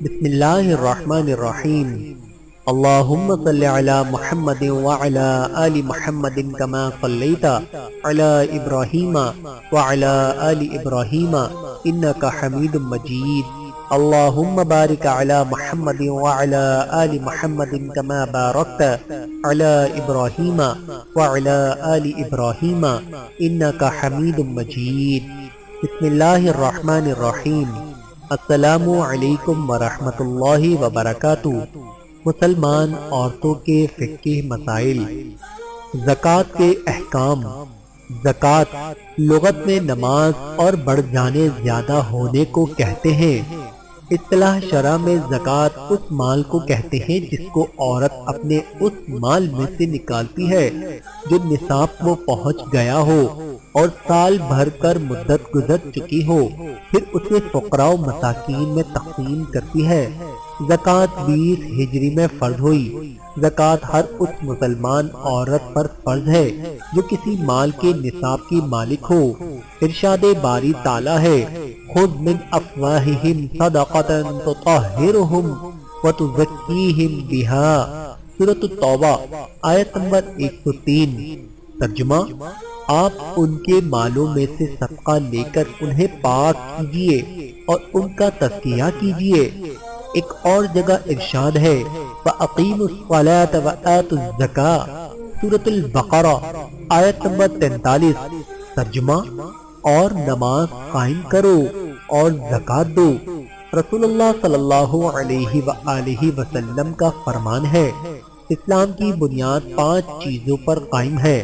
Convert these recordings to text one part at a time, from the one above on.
بسم اللہ الرحمن الرحیم اللہم صلی علی محمد وعلی آل محمد کما صلیت علی ابراہیم وعلی آل ابراہیم انکا حمید مجید اللہم بارک علی محمد وعلی آل محمد کما بارکت علی ابراہیم وعلی آل ابراہیم انکا حمید مجید بسم اللہ الرحمن الرحیم السلام علیکم ورحمۃ اللہ وبرکاتہ۔ مسلمان عورتوں کے فقہی مسائل۔ زکوٰۃ کے احکام۔ زکوٰۃ لغت میں نماز اور بڑھ جانے زیادہ ہونے کو کہتے ہیں۔ اصطلاح شرع میں زکوٰۃ اس مال کو کہتے ہیں جس کو عورت اپنے اس مال میں سے نکالتی ہے جو نصاب کو پہنچ گیا ہو اور سال بھر کر مدت گزر چکی ہو، پھر اسے فقراء و مساکین میں تقسیم کرتی ہے۔ زکوٰۃ 20 ہجری میں فرض ہوئی۔ زکوٰۃ ہر اس مسلمان عورت پر فرض ہے جو کسی مال کے نصاب کی مالک ہو۔ ارشاد باری تعالیٰ ہے خذ من افواہہم صدقۃ تطہرہم وتزکیہم بہا، سورۃ التوبہ آیت نمبر 103۔ ترجمہ: آپ ان کے مالوں میں سے صدقہ لے کر انہیں پاک کیجیے اور ان کا تزکیہ کیجیے۔ ایک اور جگہ ارشاد ہے وَأَقِیمُوا الصَّلَاةَ وَآتُوا الزَّکَاةَ، سورۃ البقرہ آیت نمبر 43۔ ترجمہ: اور نماز قائم کرو اور زکوٰۃ دو۔ رسول اللہ صلی اللہ علیہ وآلہ وسلم کا فرمان ہے اسلام کی بنیاد 5 چیزوں پر قائم ہے۔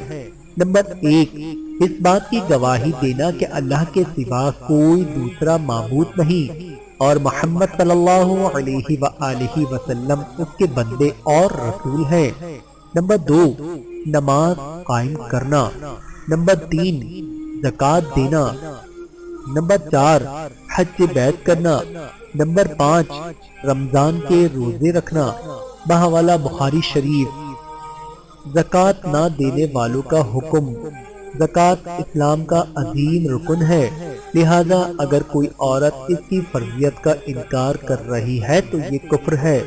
نمبر 1، اس بات کی گواہی دینا کہ اللہ کے سوا کوئی دوسرا معبود نہیں اور محمد صلی اللہ علیہ وآلہ وسلم اس کے بندے اور رسول ہیں۔ نمبر 2، نماز قائم کرنا۔ نمبر 3، زکوٰۃ دینا۔ نمبر 4، حج بیت کرنا۔ نمبر 5، رمضان کے روزے رکھنا۔ بحوالہ بخاری شریف۔ زکوٰۃ نہ دینے والوں کا حکم۔ زکوٰۃ اسلام کا عظیم رکن ہے، لہذا اگر کوئی عورت اس کی فرضیت کا انکار کر رہی ہے تو یہ کفر ہے،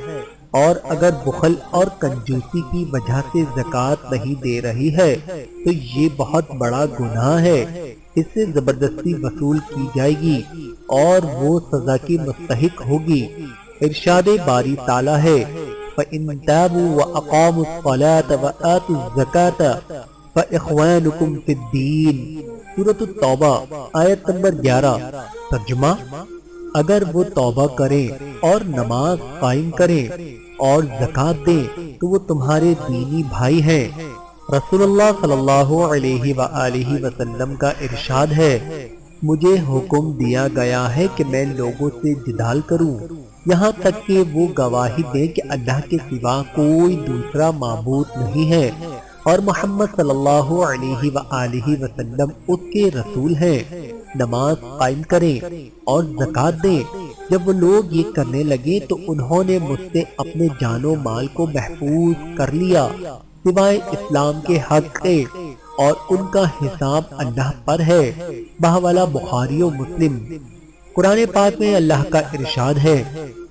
اور اگر بخل اور کنجوسی کی وجہ سے زکوٰۃ نہیں دے رہی ہے تو یہ بہت بڑا گناہ ہے، اس سے زبردستی وصول کی جائے گی اور وہ سزا کی مستحق ہوگی۔ ارشاد باری تعالیٰ ہے فَإِن تَابُوا وَأَقَامُوا الصَّلَاةَ وَآتُوا الزَّكَاةَ فَإِخْوَانُكُمْ فِي الدِّينِ، سورۃ التوبہ آیت نمبر 11۔ ترجمہ: اگر وہ توبہ کریں اور نماز قائم کریں اور زکوٰۃ دیں تو وہ تمہارے دینی بھائی ہیں۔ رسول اللہ صلی اللہ علیہ وآلہ وسلم کا ارشاد ہے مجھے حکم دیا گیا ہے کہ میں لوگوں سے جدال کروں یہاں تک کہ وہ گواہی دیں کہ اللہ کے سوا کوئی دوسرا معبود نہیں ہے اور محمد صلی اللہ علیہ وآلہ وسلم اس کے رسول ہیں۔ نماز قائم کریں اور زکوٰۃ دیں۔ جب وہ لوگ یہ کرنے لگے تو انہوں نے مجھ سے اپنے جان و مال کو محفوظ کر لیا سوائے اسلام کے حق کے، اور ان کا حساب اللہ پر ہے۔ بحوالہ بخاری و مسلم۔ قرآن پاک میں اللہ کا ارشاد ہے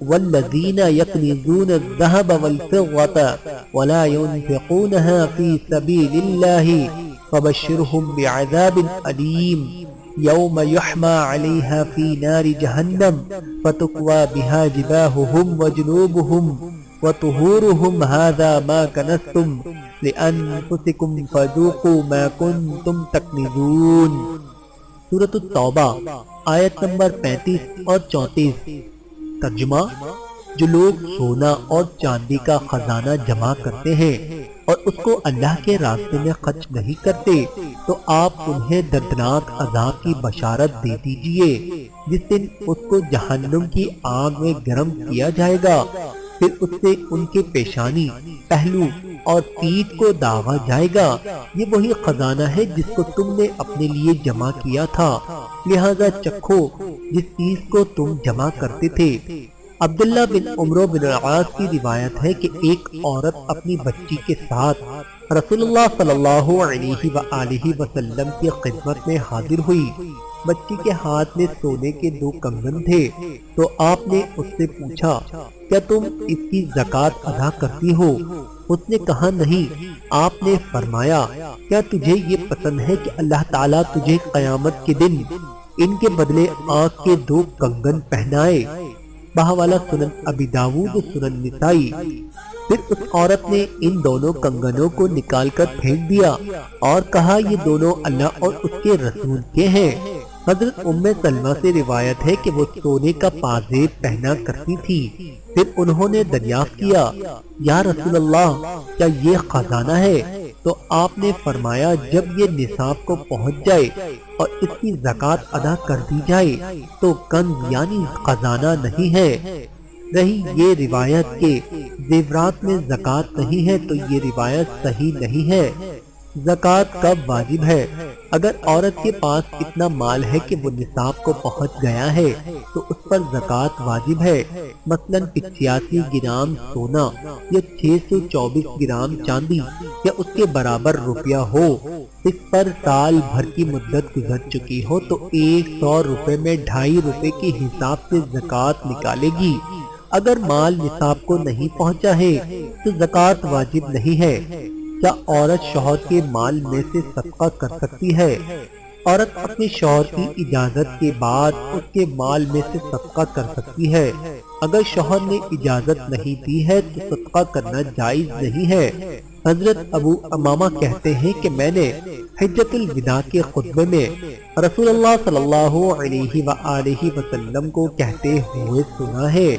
والذین یکنزون الذہب والفضة ولا ينفقونها في سبیل اللہ فبشرهم بعذاب علیم یوم یحمى علیها في نار جہنم فتکوى بها جباہهم وجنوبهم وطہورهم هذا ما کنزتم لأنفسکم فذوقوا ما کنتم تکنزون، سورۃ التوبہ آیت نمبر 35 اور 34۔ ترجمہ: جو لوگ سونا اور چاندی کا خزانہ جمع کرتے ہیں اور اس کو اللہ کے راستے میں خرچ نہیں کرتے تو آپ انہیں دردناک عذاب کی بشارت دے دیجئے جس دن اس کو جہنم کی آگ میں گرم کیا جائے گا، پھر اس سے ان کے پیشانی، پہلو اور پیٹھ کو داغا جائے گا۔ یہ وہی خزانہ ہے جس کو تم نے اپنے لیے جمع کیا تھا، لہذا چکھو جس چیز کو تم جمع کرتے تھے۔ عبداللہ بن عمرو بن العاص کی روایت ہے کہ ایک عورت اپنی بچی کے ساتھ رسول اللہ صلی اللہ علیہ وآلہ وسلم کی خدمت میں حاضر ہوئی بچی کے ہاتھ میں سونے کے 2 کنگن تھے تو آپ نے اس سے پوچھا کیا تم اس کی زکوٰۃ ادا کرتی ہو؟ اس نے کہا نہیں۔ آپ نے فرمایا کیا تجھے یہ پسند ہے کہ اللہ تعالیٰ تجھے قیامت کے دن ان کے بدلے آنکھ کے 2 کنگن پہنائے؟ بہوالا سنن ابی داؤد و سنن نسائی۔ پھر اس عورت نے ان دونوں کنگنوں کو نکال کر پھینک دیا اور کہا یہ دونوں اللہ اور اس کے رسول کے ہیں۔ حضرت ام سلمہ سے روایت ہے کہ وہ سونے کا پازیب پہنا کرتی تھی۔ پھر انہوں نے دریافت کیا یا رسول اللہ کیا یہ خزانہ ہے؟ تو آپ نے فرمایا جب یہ نصاب کو پہنچ جائے اور اس کی زکوٰۃ ادا کر دی جائے تو کنز یعنی خزانہ نہیں ہے۔ رہی یہ روایت کہ زیورات میں زکوٰۃ نہیں ہے تو یہ روایت صحیح نہیں ہے۔ زکوٰۃ کب واجب ہے؟ اگر عورت کے پاس اتنا مال ہے کہ وہ نصاب کو پہنچ گیا ہے تو اس پر زکوٰۃ واجب ہے۔ مثلاً 85 گرام سونا یا 624 گرام چاندی یا اس کے برابر روپیہ ہو، اس پر سال بھر کی مدت گزر چکی ہو تو 100 روپے میں 2.5 روپے کے حساب سے زکوٰۃ نکالے گی۔ اگر مال نصاب کو نہیں پہنچا ہے تو زکوٰۃ واجب نہیں ہے۔ کیا عورت شوہر کے مال میں سے صدقہ کر سکتی ہے؟ عورت اپنے شوہر کی اجازت کے بعد اس کے مال میں سے صدقہ کر سکتی ہے۔ اگر شوہر نے اجازت نہیں دی ہے تو صدقہ کرنا جائز نہیں ہے۔ حضرت ابو امامہ کہتے ہیں کہ میں نے حجۃ الوداع کے خطبے میں رسول اللہ صلی اللہ علیہ وآلہ وسلم کو کہتے ہوئے سنا ہے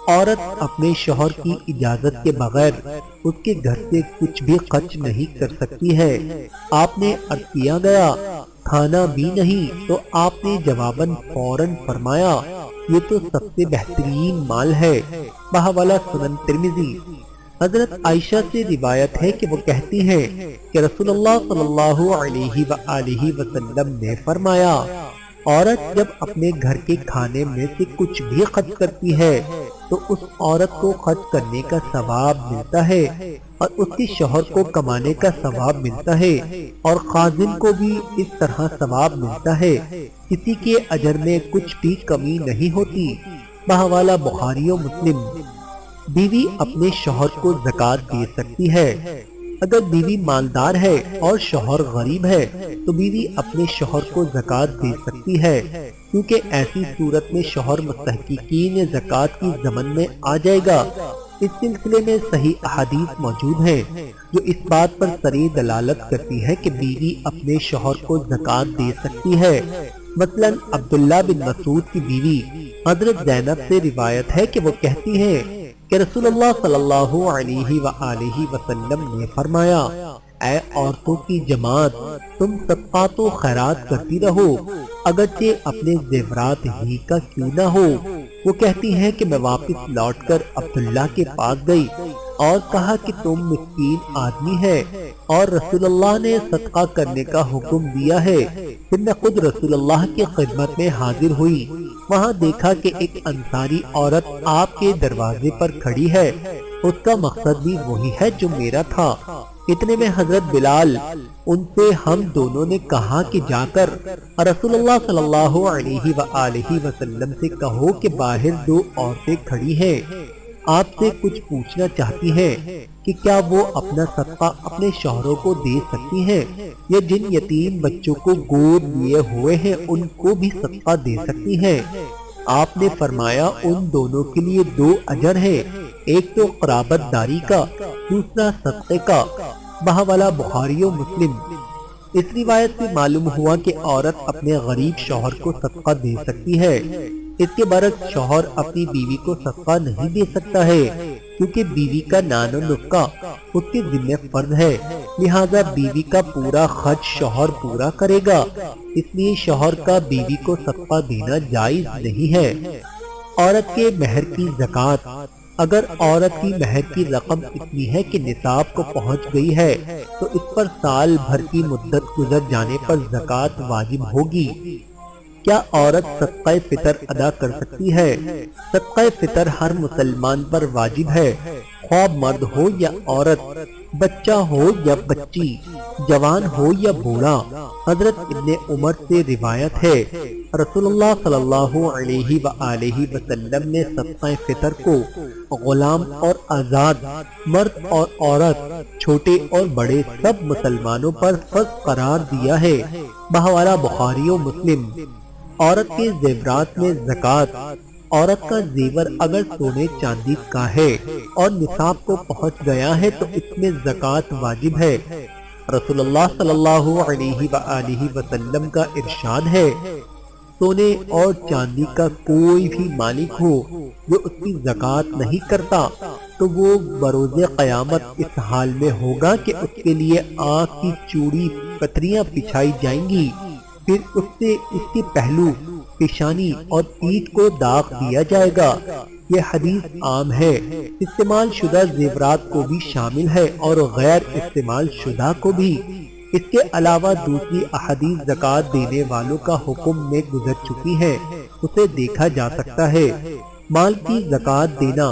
عورت اپنے شوہر کی اجازت کے بغیر اس کے گھر سے کچھ بھی خرچ نہیں کر سکتی ہے۔ آپ نے عرض کیا گیا کھانا بھی نہیں تو آپ نے جواباً فوراً فرمایا یہ تو سب سے بہترین مال ہے۔ بہوالا سنن ترمذی۔ حضرت عائشہ سے روایت ہے کہ وہ کہتی ہیں کہ رسول اللہ صلی اللہ علیہ وآلہ وسلم نے فرمایا عورت جب اپنے گھر کے کھانے میں سے کچھ بھی خرچ کرتی ہے تو اس عورت کو خرچ کرنے کا ثواب ملتا ہے اور اس کے شوہر کو کمانے کا ثواب ملتا ہے اور خازن کو بھی اس طرح ثواب ملتا ہے۔ کسی کے اجر میں کچھ بھی کمی نہیں ہوتی۔ بحوالہ بخاری و مسلم۔ بیوی اپنے شوہر کو زکوٰۃ دے سکتی ہے۔ اگر بیوی مالدار ہے اور شوہر غریب ہے تو بیوی اپنے شوہر کو زکوٰۃ دے سکتی ہے، کیونکہ ایسی صورت میں شوہر مستحقین زکوٰۃ کی ضمن میں آ جائے گا۔ اس سلسلے میں صحیح احادیث موجود ہیں جو اس بات پر صریح دلالت کرتی ہے کہ بیوی اپنے شوہر کو زکوٰۃ دے سکتی ہے۔ مثلاً عبداللہ بن مسعود کی بیوی حضرت زینب سے روایت ہے کہ وہ کہتی ہیں کہ رسول اللہ صلی اللہ علیہ وآلہ وسلم نے فرمایا اے عورتوں کی جماعت تم صدقات و خیرات کرتی رہو اگرچہ اپنے زیورات ہی کا کیوں نہ ہو۔ وہ کہتی ہیں کہ میں واپس لوٹ کر عبداللہ کے پاس گئی اور کہا کہ تم مسکین آدمی ہے اور رسول اللہ نے صدقہ کرنے کا حکم دیا ہے۔ پھر میں خود رسول اللہ کی خدمت میں حاضر ہوئی، وہاں دیکھا کہ ایک انصاری عورت آپ کے دروازے پر کھڑی ہے، اس کا مقصد بھی وہی ہے جو میرا تھا۔ اتنے میں حضرت بلال ان سے ہم دونوں نے کہا کہ جا کر رسول اللہ صلی اللہ علیہ وآلہ وسلم سے کہو کہ باہر 2 عورتیں کھڑی ہیں، آپ سے کچھ پوچھنا چاہتی ہیں کہ کیا وہ اپنا صدقہ اپنے شوہروں کو دے سکتی ہیں یا جن یتیم بچوں کو گود لیے ہوئے ہیں ان کو بھی صدقہ دے سکتی ہیں۔ آپ نے فرمایا ان دونوں کے لیے 2 اجر ہیں، ایک تو قرابت داری کا، دوسرا صدقے کا۔ بحوالہ بخاری و مسلم۔ اس روایت سے معلوم ہوا کہ عورت اپنے غریب شوہر کو صدقہ دے سکتی ہے۔ اس کے برعکس شوہر اپنی بیوی کو صدقہ نہیں دے سکتا ہے، کیونکہ بیوی کا نان و نفقہ اس کے ذمہ فرض ہے، لہذا بیوی کا پورا خرچ شوہر پورا کرے گا، اس لیے شوہر کا بیوی کو صدقہ دینا جائز نہیں ہے۔ عورت کے مہر کی زکوٰۃ۔ اگر عورت کی مہر کی رقم اتنی ہے کہ نصاب کو پہنچ گئی ہے تو اس پر سال بھر کی مدت گزر جانے پر زکوٰۃ واجب ہوگی۔ کیا عورت صدقہ فطر ادا کر سکتی ہے؟ صدقہ فطر ہر مسلمان پر واجب ہے، خواہ مرد ہو یا عورت، بچہ ہو یا بچی، جوان ہو یا بوڑھا۔ حضرت ابن عمر سے روایت ہے، رسول اللہ صلی اللہ علیہ وآلہ وسلم نے صدقہ فطر کو غلام اور آزاد، مرد اور عورت، چھوٹے اور بڑے سب مسلمانوں پر فرض قرار دیا ہے۔ بحوالہ بخاری و مسلم۔ عورت کے زیورات میں زکوٰۃ۔ عورت کا زیور اگر سونے چاندی کا ہے اور نصاب کو پہنچ گیا ہے تو اس میں زکوٰۃ واجب ہے۔ رسول اللہ صلی اللہ علیہ وآلہ وسلم کا ارشاد ہے، سونے اور چاندی کا کوئی بھی مالک ہو جو اس کی زکوٰۃ نہیں کرتا تو وہ بروز قیامت اس حال میں ہوگا کہ اس کے لیے آگ کی چوڑی پتریاں بچھائی جائیں گی، پھر اس سے اس کے پہلو، پیشانی اور پیٹھ کو داغ دیا جائے گا۔ یہ حدیث عام ہے، استعمال شدہ زیورات کو بھی شامل ہے اور غیر استعمال شدہ کو بھی۔ اس کے علاوہ دوسری احادیث زکوٰۃ دینے والوں کا حکم میں گزر چکی ہے، اسے دیکھا جا سکتا ہے۔ مال کی زکوٰۃ دینا۔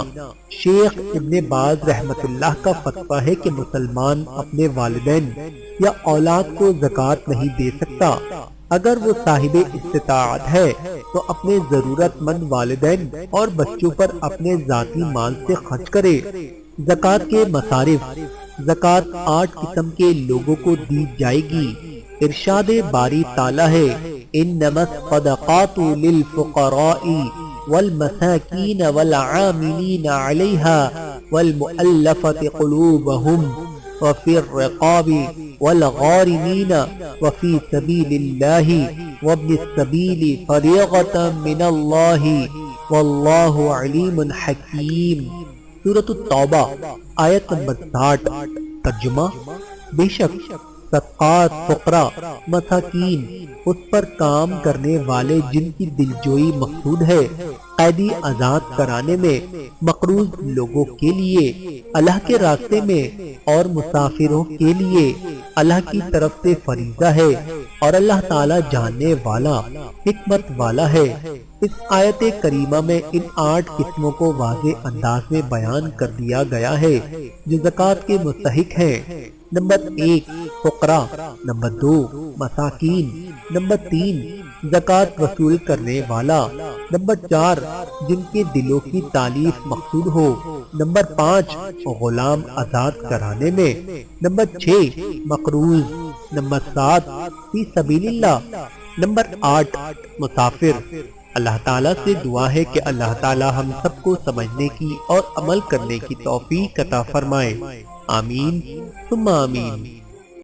شیخ ابن باز رحمت اللہ کا فتویٰ ہے کہ مسلمان اپنے والدین یا اولاد کو زکوٰۃ نہیں دے سکتا۔ اگر وہ صاحب استطاعت ہے تو اپنے ضرورت مند والدین اور بچوں پر اپنے ذاتی مال سے خرچ کرے۔ زکوٰۃ کے مصارف۔ زکوٰۃ 8 قسم کے لوگوں کو دی جائے گی۔ ارشاد باری تعالیٰ ہے، انما الصدقات للفقراء والمساکین والعاملین علیہا والمؤلفۃ قلوبہم وفی الرقاب والغارمین وفی سبیل اللہ وابن السبیل فریضۃ من اللہ واللہ علیم حکیم۔ سورۃ التوبہ آیت نمبر 60۔ ترجمہ۔ بے شک صدقات فقراء، مساکین، اس پر کام کرنے والے جن کی دلجوئی مقصود ہے، قیدی آزاد کرانے میں، مقروض لوگوں کے لیے اللہ کے راستے میں اور مسافروں کے لیے اللہ کی طرف سے فریضہ ہے، اور اللہ تعالی جاننے والا، حکمت والا ہے۔ اس آیت کریمہ میں ان 8 قسموں کو واضح انداز میں بیان کر دیا گیا ہے جو زکوٰۃ کے مستحق ہیں۔ نمبر 1 فقراء، نمبر 2 مساکین، نمبر 3 زکوٰۃ وصول کرنے والا، نمبر 4 جن کے دلوں کی تالیف مقصود ہو، نمبر 5 غلام آزاد کرانے میں، نمبر 6 مقروض، نمبر 7 فی سبیل اللہ، نمبر 8 مسافر۔ اللہ تعالیٰ سے دعا ہے کہ اللہ تعالیٰ ہم سب کو سمجھنے کی اور عمل کرنے کی توفیق عطا فرمائے۔ آمین ثم آمین۔